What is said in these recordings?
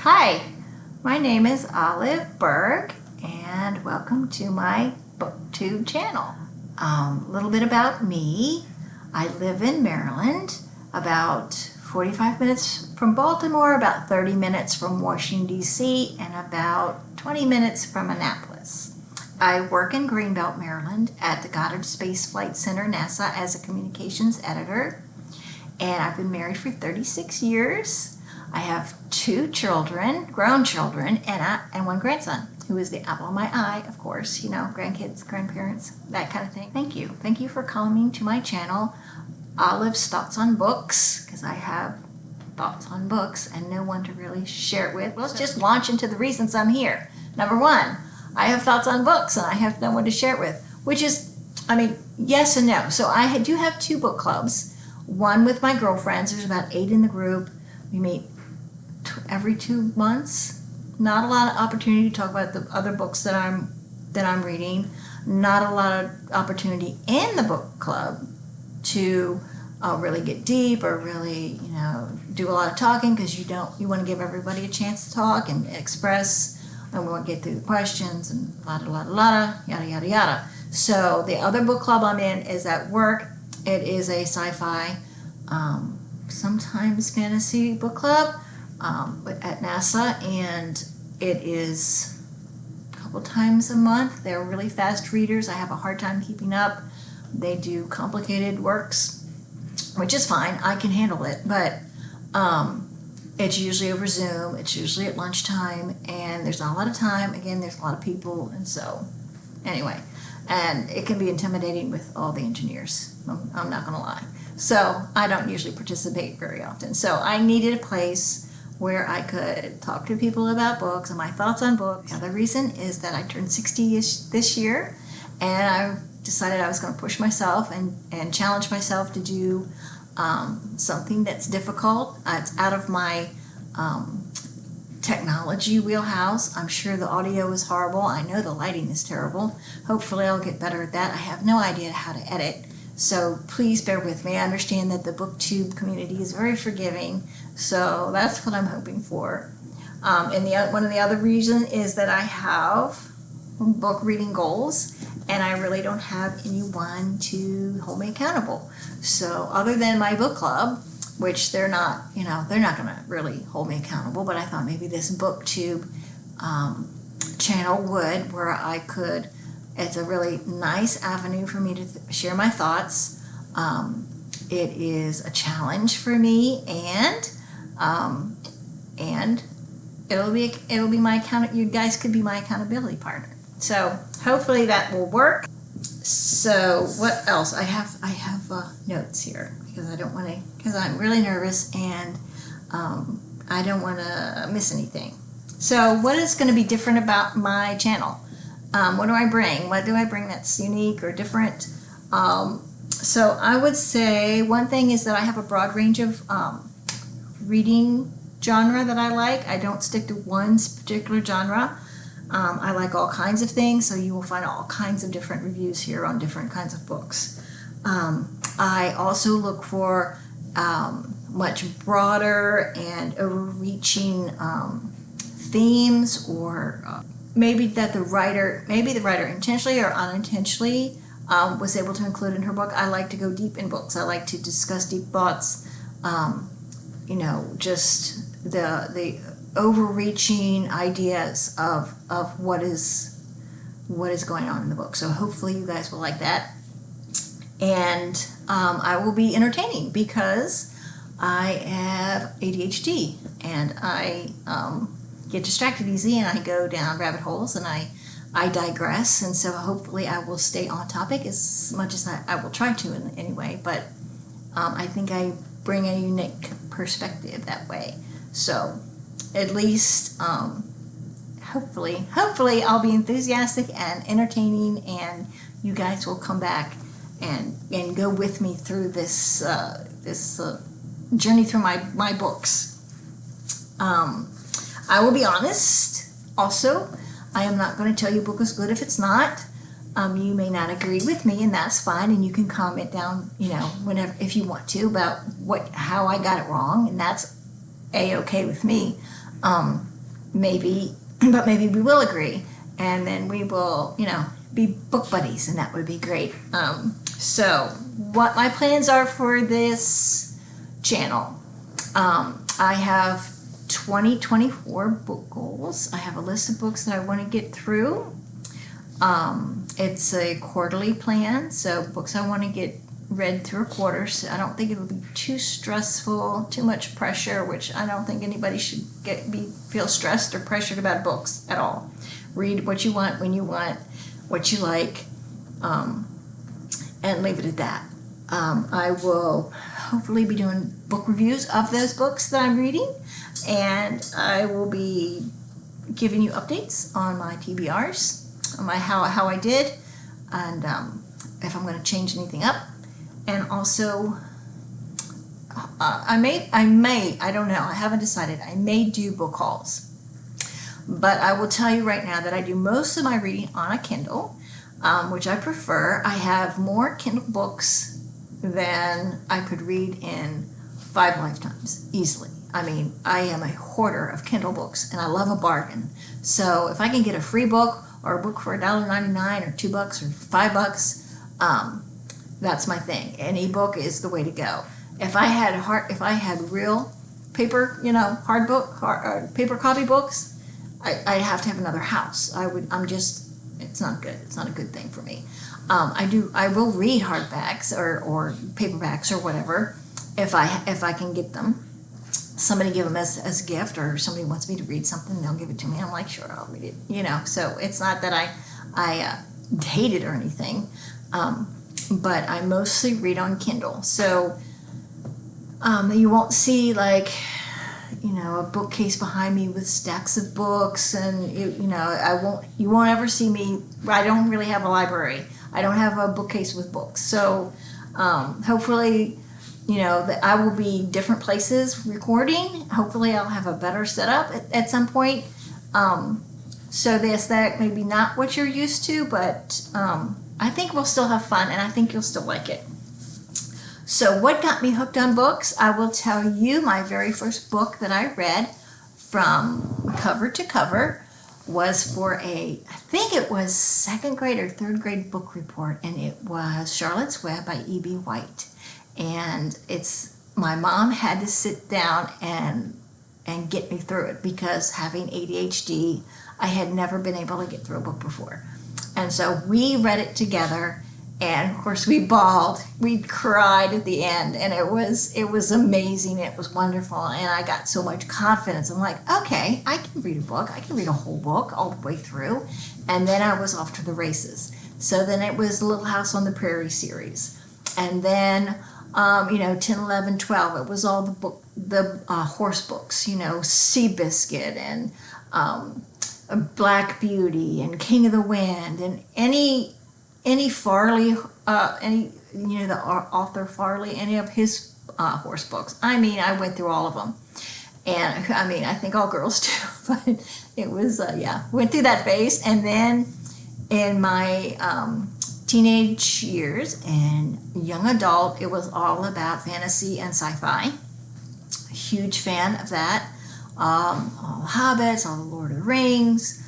Hi, my name is Olive Berg and welcome to my BookTube channel. A little bit about me. I live in Maryland, about 45 minutes from Baltimore, about 30 minutes from Washington, D.C., and about 20 minutes from Annapolis. I work in Greenbelt, Maryland at the Goddard Space Flight Center, NASA, as a communications editor, and I've been married for 36 years. I have 2 children, grown children, and 1 grandson, who is the apple of my eye, of course, you know, grandkids, grandparents, that kind of thing. Thank you. Thank you for coming to my channel, Olive's Thoughts on Books, because I have thoughts on books and no one to really share it with. Let's just launch into the reasons I'm here. Number 1, I have thoughts on books and I have no one to share it with, which is, yes and no. So I do have 2 book clubs, one with my girlfriends. There's about 8 in the group. We meet every 2 months. Not a lot of opportunity to talk about the other books that I'm reading. Not a lot of opportunity in the book club to really get deep or really, do a lot of talking, because you want to give everybody a chance to talk and express, and we want to get through the questions and yada yada yada. So the other book club I'm in is at work. It is a sci-fi, sometimes fantasy book club at NASA, and it is a couple times a month. They're really fast readers. I have a hard time keeping up. They do complicated works, which is fine. I can handle it, but it's usually over Zoom. It's usually at lunchtime, and there's not a lot of time. Again, there's a lot of people, and so anyway, and it can be intimidating with all the engineers. I'm not going to lie. So I don't usually participate very often. So I needed a place where I could talk to people about books and my thoughts on books. The other reason is that I turned 60 this year, and I decided I was going to push myself and challenge myself to do something that's difficult. It's out of my technology wheelhouse. I'm sure the audio is horrible. I know the lighting is terrible. Hopefully I'll get better at that. I have no idea how to edit. So please bear with me. I understand that the BookTube community is very forgiving, so that's what I'm hoping for. And one of the other reasons is that I have book reading goals, and I really don't have anyone to hold me accountable. So other than my book club, which they're not going to really hold me accountable, but I thought maybe this BookTube channel would, where I could. It's a really nice avenue for me to share my thoughts. It is a challenge for me, and it'll be my you guys could be my accountability partner. So hopefully that will work. So what else? I have notes here because I'm really nervous, and I don't want to miss anything. So what is going to be different about my channel? What do I bring? What do I bring that's unique or different? So I would say one thing is that I have a broad range of reading genre that I like. I don't stick to one particular genre. I like all kinds of things, so you will find all kinds of different reviews here on different kinds of books. I also look for much broader and overreaching themes, or maybe the writer intentionally or unintentionally was able to include in her book. I like to go deep in books. I like to discuss deep thoughts, just the overreaching ideas of what is going on in the book. So hopefully you guys will like that. And I will be entertaining because I have ADHD, and I get distracted easy, and I go down rabbit holes, and I digress, and so hopefully I will stay on topic as much as I will try to anyway, but I think I bring a unique perspective that way. So at least hopefully I'll be enthusiastic and entertaining, and you guys will come back and go with me through this journey through my books. I will be honest, also, I am not going to tell you a book is good if it's not. You may not agree with me, and that's fine, and you can comment down, whenever, if you want to, about how I got it wrong, and that's A-okay with me. maybe, but maybe we will agree, and then we will, be book buddies, and that would be great. So what my plans are for this channel, I have 2024 book goals. I have a list of books that I want to get through. It's a quarterly plan, so books I want to get read through a quarter. So I don't think it'll be too stressful, too much pressure, which I don't think anybody should feel stressed or pressured about books at all. Read what you want, when you want, what you like, and leave it at that. I will hopefully be doing book reviews of those books that I'm reading, and I will be giving you updates on my TBRs, on my how I did, and if I'm going to change anything up. And also, I don't know, I haven't decided. I may do book hauls. But I will tell you right now that I do most of my reading on a Kindle, which I prefer. I have more Kindle books than I could read in 5 lifetimes, easily. I mean, I am a hoarder of Kindle books, and I love a bargain. So if I can get a free book or a book for $1.99 or $2 or $5, that's my thing. An ebook is the way to go. If I had real paper, paper copy books, I'd have to have another house. It's not good. It's not a good thing for me. I will read hardbacks or paperbacks or whatever if I can get them. Somebody give them as a gift, or somebody wants me to read something, they'll give it to me. I'm like, sure, I'll read it. So it's not that I hate it or anything. But I mostly read on Kindle. So you won't see a bookcase behind me with stacks of books, and you won't ever see me. I don't really have a library. I don't have a bookcase with books. So hopefully, that I will be different places recording. Hopefully I'll have a better setup at some point. So the aesthetic may be not what you're used to, but I think we'll still have fun, and I think you'll still like it. So what got me hooked on books? I will tell you, my very first book that I read from cover to cover was for I think it was 2nd grade or 3rd grade book report, and it was Charlotte's Web by E.B. White. And my mom had to sit down and get me through it, because having ADHD, I had never been able to get through a book before. And so we read it together, and of course we bawled. We cried at the end, and it was amazing. It was wonderful, and I got so much confidence. I'm like, okay, I can read a book. I can read a whole book all the way through. And then I was off to the races. So then it was Little House on the Prairie series. And then 10, 11, 12, it was all the horse books, Seabiscuit and Black Beauty and King of the Wind, and any Farley, the author Farley, any of his horse books. I mean, I went through all of them, and I mean, I think all girls do, but it was went through that phase. And then in my teenage years and young adult, it was all about fantasy and sci-fi. Huge fan of that. All the Hobbits, all the Lord of the Rings,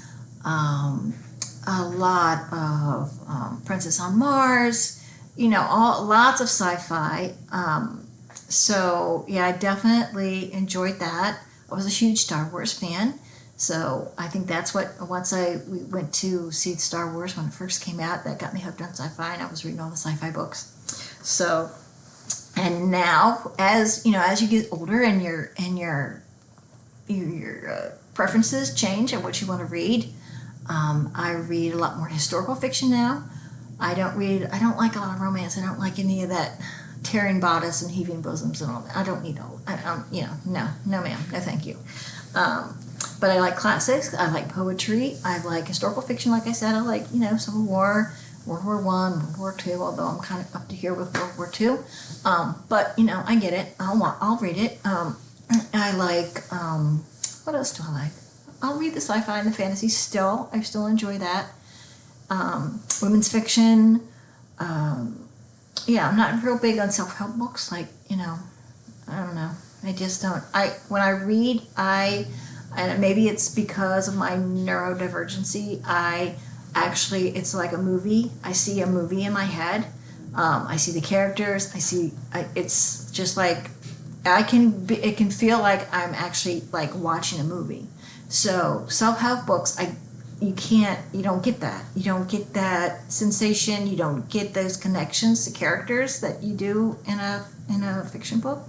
a lot of Princess on Mars, lots of sci-fi. So yeah, I definitely enjoyed that. I was a huge Star Wars fan. So I think that's we went to see Star Wars when it first came out, that got me hooked on sci-fi, and I was reading all the sci-fi books. So, and now as you get older and your preferences change and what you want to read, I read a lot more historical fiction now. I don't like a lot of romance. I don't like any of that tearing bodice and heaving bosoms and all that. I don't need all. No, ma'am, no, thank you. But I like classics. I like poetry. I like historical fiction. Like I said, I like Civil War, World War I, World War II. Although I'm kind of up to here with World War II. But I get it. I'll read it. I like. What else do I like? I'll read the sci-fi and the fantasy still. I still enjoy that. Women's fiction. I'm not real big on self-help books. I don't know. I just don't. When I read, And maybe it's because of my neurodivergency. It's like a movie. I see a movie in my head. I see the characters. It's just like, it can feel like I'm actually like watching a movie. So self-help books, you don't get that. You don't get that sensation. You don't get those connections to characters that you do in a fiction book.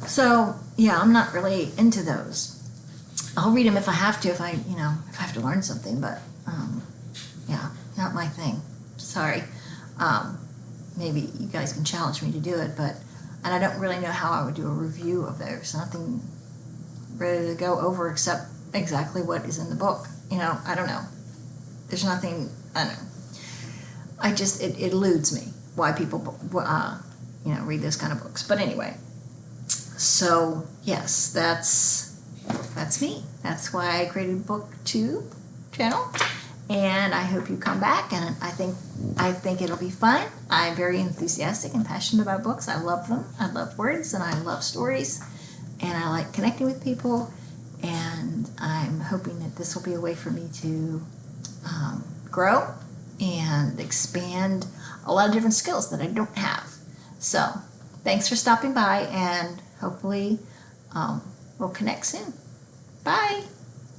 So yeah, I'm not really into those. I'll read them if I have to, if I have to learn something, but yeah, not my thing. Sorry. Maybe you guys can challenge me to do it, and I don't really know how I would do a review of those. Nothing ready to go over except exactly what is in the book. I don't know. There's nothing, I don't know. It eludes me why people, read those kind of books. But anyway, so yes, that's me. That's why I created a BookTube channel. And I hope you come back, and I think it'll be fun. I'm very enthusiastic and passionate about books. I love them. I love words, and I love stories, and I like connecting with people. And I'm hoping that this will be a way for me to grow and expand a lot of different skills that I don't have. So thanks for stopping by, and hopefully we'll connect soon. Bye.